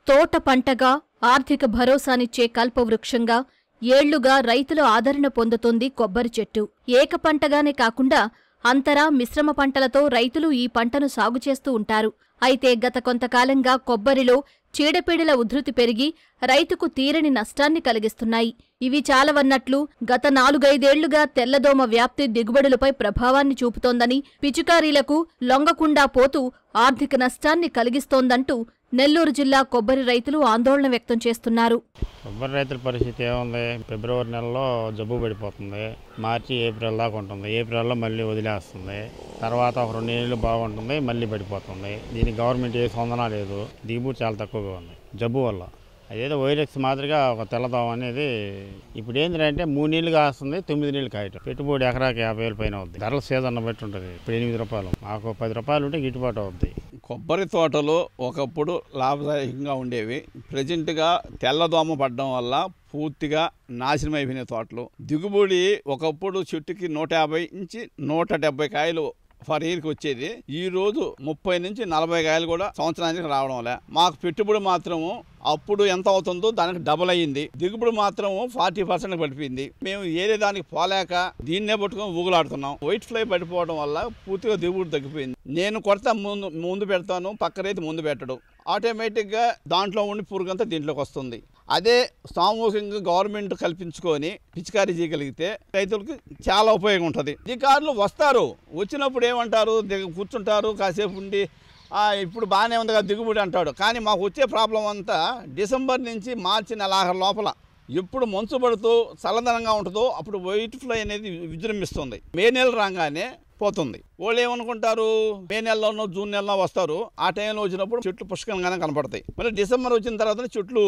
తోట పంటగా ఆర్థిక భరోసానిచ్చే కల్పవృక్షంగా ఏళ్లుగా రైతుల ఆదరణ పొందుతోంది కొబ్బరి చెట్టు. ఏక పంటగానే కాకుండా అంతరా మిశ్రమ పంటలతో రైతులు ఈ పంటను సాగు చేస్తూ ఉంటారు. అయితే గత కొంతకాలంగా కొబ్బరిలో చీడపీడల ఉధృతి పెరిగి రైతుకు తీరని నష్టాన్ని కలిగిస్తున్నాయి. ఇవి చాలవన్నట్లు గత 4-5 ఏళ్లుగా తెల్లదోమ వ్యాప్తి దిగుబడులపై ప్రభావాన్ని చూపుతోందని, పిచికారీలకు లొంగకుండా పోతూ ఆర్థిక నష్టాన్ని కలిగిస్తోందంటూ నెల్లూరు జిల్లా కొబ్బరి రైతులు ఆందోళన వ్యక్తం చేస్తున్నారు. కొబ్బరి రైతుల పరిస్థితి ఏముంది? ఫిబ్రవరి నెలలో జబ్బు పడిపోతుంది, మార్చి ఏప్రిల్ దాకా ఉంటుంది, ఏప్రిల్లో మళ్ళీ వదిలేస్తుంది, తర్వాత ఒక 2 నెలలు బాగుంటుంది, మళ్ళీ పడిపోతుంది. దీనికి గవర్నమెంట్ ఏ స్పందన లేదు, దిగుబడి చాలా తక్కువగా ఉంది జబ్బు వల్ల. అదేదో వైరస్ మాదిరిగా ఒక తెల్లదోమ అనేది ఇప్పుడు ఏంటంటే 3 నెలలు కాస్తుంది, 9 నెలలు కాయటం. పెట్టుబడి ఎకరాకి 50,000 పైన అవుతుంది. ధరల సీజన్ బట్టి ఉంటుంది. ఇప్పుడు 8 రూపాయలు, మాకు 10 రూపాయలు ఉంటే గిట్టుబాటు అవుద్ది. కొబ్బరి తోటలు ఒకప్పుడు లాభదాయకంగా ఉండేవి. ప్రజెంట్గా తెల్లదోమ పడడం వల్ల పూర్తిగా నాశనం అయిపోయిన తోటలు. దిగుబడి ఒకప్పుడు చెట్టుకి 150 నుంచి 170 కాయలు ఫర్ ఇయర్కి వచ్చేది. ఈ రోజు 30 నుంచి 40 కాయలు కూడా సంవత్సరానికి రావడం లే. మాకు పెట్టుబడి మాత్రము అప్పుడు ఎంత అవుతుందో దానికి డబుల్ అయ్యింది. దిగుబడి మాత్రం 40% పడిపోయింది. మేము ఏదే దానికి పోలేక దీన్నే పట్టుకొని ఊగులాడుతున్నాం. వైట్ ఫ్లై పడిపోవడం వల్ల పూర్తిగా దిగుబడి తగ్గిపోయింది. నేను కొరత ముందు పెడతాను, పక్క రైతు ముందు పెట్టడు. ఆటోమేటిక్గా దాంట్లో ఉండి పురుగంతా దీంట్లోకి వస్తుంది. అదే సామూహికంగా గవర్నమెంట్ కల్పించుకొని పిచికారీ చేయగలిగితే రైతులకు చాలా ఉపయోగం ఉంటుంది. అధికారులు వస్తారు, వచ్చినప్పుడు ఏమంటారు, కూర్చుంటారు, కాసేపు ఉండి ఇప్పుడు బాగానే ఉంది కదా దిగుబడి అంటాడు. కానీ మాకు వచ్చే ప్రాబ్లం అంతా డిసెంబర్ నుంచి మార్చి నెలాఖరు లోపల ఎప్పుడు మంచు పడుతూ చల్లదనంగా ఉంటుందో అప్పుడు వైట్ ఫ్లై అనేది విజృంభిస్తుంది. మే నెల రాగానే పోతుంది. వాళ్ళు ఏమనుకుంటారు, మే నెలలోనో జూన్ నెలలో వస్తారు. ఆ టైంలో వచ్చినప్పుడు చెట్లు పుష్కలంగానే కనపడతాయి. మళ్ళీ డిసెంబర్ వచ్చిన తర్వాత చెట్లు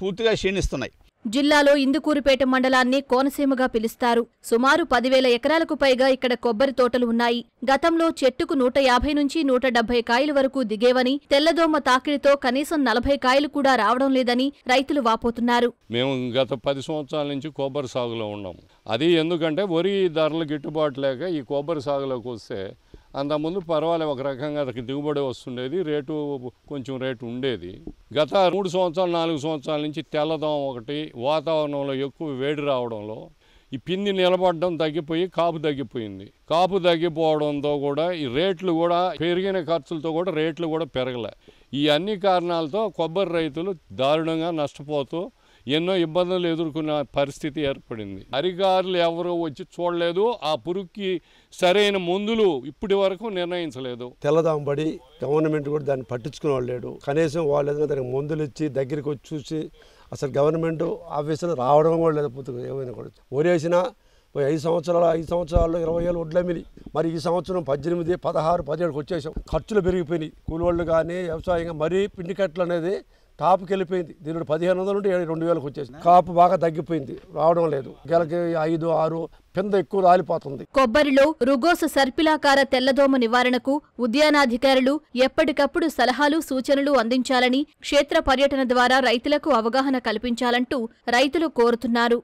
పూర్తిగా క్షీణిస్తున్నాయి. జిల్లాలో ఇందుకూరుపేట మండలాన్ని కోనసీమగా పిలుస్తారు. సుమారు 10,000 ఎకరాలకు పైగా ఇక్కడ కొబ్బరి తోటలు ఉన్నాయి. గతంలో చెట్టుకు 150 నుంచి 170 కాయల వరకు దిగేవని, తెల్లదోమ తాకిడితో కనీసం 40 కాయలు కూడా రావడం లేదని రైతులు వాపోతున్నారు. మేము గత 10 సంవత్సరాల నుంచి కొబ్బరి సాగులో ఉన్నాము. అది ఎందుకంటే వరి ధరలు గిట్టుబాటు లేక ఈ కొబ్బరి సాగులోకి వస్తే అంతకుముందు పర్వాలేదు, ఒక రకంగా దిగుబడి వస్తుండేది, కొంచెం రేటు ఉండేది. గత 3 సంవత్సరాలు 4 సంవత్సరాల నుంచి తెల్లదోమ ఒకటి, వాతావరణంలో ఎక్కువ వేడి రావడంలో ఈ పిండి నిలబడడం తగ్గిపోయి కాపు తగ్గిపోయింది. కాపు తగ్గిపోవడంతో కూడా ఈ రేట్లు కూడా పెరిగిన ఖర్చులతో కూడా రేట్లు కూడా పెరగలే. ఈ అన్ని కారణాలతో కొబ్బరి రైతులు దారుణంగా నష్టపోతూ ఎన్నో ఇబ్బందులు ఎదుర్కొన్న పరిస్థితి ఏర్పడింది. అధికారులు ఎవరూ వచ్చి చూడలేదు, ఆ పురుగుకి సరైన మందులు ఇప్పటి వరకు నిర్ణయించలేదు. తెల్లదోమ పడి గవర్నమెంట్ కూడా దాన్ని పట్టించుకునే వాళ్ళు లేడు. కనీసం వాళ్ళు ఏదైనా దానికి మందులు ఇచ్చి దగ్గరికి వచ్చి చూసి అసలు గవర్నమెంట్ ఆఫీసులో రావడం కూడా లేదు. ఏమైనా కూడా ఒరేసినా 5 సంవత్సరాల్లో 20,000 వడ్లమిని, మరి ఈ సంవత్సరం 18, 16, 17కి వచ్చేసాం. ఖర్చులు పెరిగిపోయినాయి. కూలివాళ్ళు కానీ వ్యవసాయంగా మరీ పిండి కట్టలు అనేది టాప్కి వెళ్ళిపోయింది. దీనిలో 1,500 నుండి 2,000కి వచ్చేసి కాపు బాగా తగ్గిపోయింది, రావడం లేదు. గెలకి 5, 6 పింద ఎక్కువ రాలిపోతుంది. కొబ్బరిలో రుగోసు సర్పిలాకార తెల్లదోమ నివారణకు ఉద్యానాధికారులు ఎప్పటికప్పుడు సలహాలు, సూచనలు అందించాలని, క్షేత్ర పర్యటన ద్వారా రైతులకు అవగాహన కల్పించాలంటూ రైతులు కోరుతున్నారు.